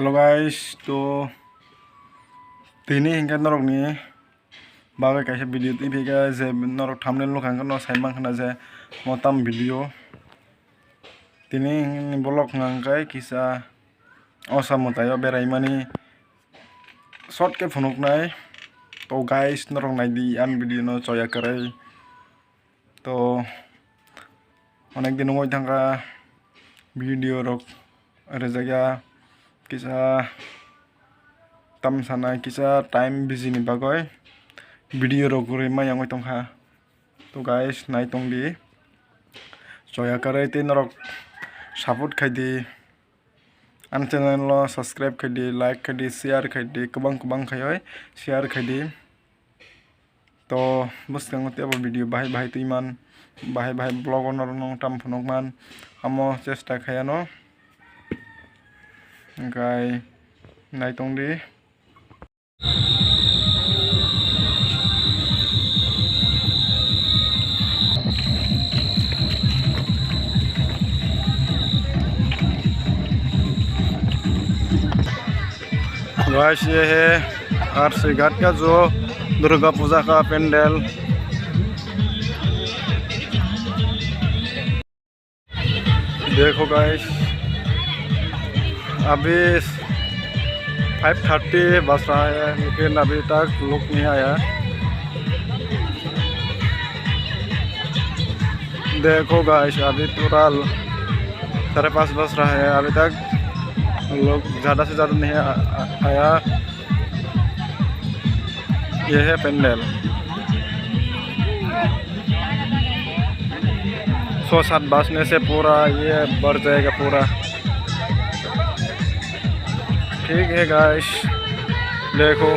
Halo guys, tuh ini hingga norok nih bagai kayak video TV guys, norok thumbnail lo kan saimang kena je motam video. Ini blog ngangkai kisah osam mutayo berai mani short ke phonok nai. To guys norok nai di an video no choya karai. To onek din ngoi thangka video rok ada jaga kisah tam sana kisah time busy ni bagoy video rogure ma yang tong ha to guys nai tong di soya kare tin rok support khai di an channel lo subscribe khai di like khai di share khai di kubang khai share khai di to bus kang te video bahai tuiman bahai blog onor nong tam phonok man amo chesta khayano Guys, nai tong di guys ये है RC घाट का जो दुर्गा पूजा का पेंडल देखो guys अभी 5:30 बज रहा है लेकिन अभी तक लोग नहीं आया। देखो गाइस अभी पूरा 5:30 बज रहा है, अभी तक लोग ज़्यादा से ज़्यादा नहीं आया। यह है पेंडल 6-7 बजने से पूरा ये बढ़ जाएगा पूरा। ठीक है गाइस देखो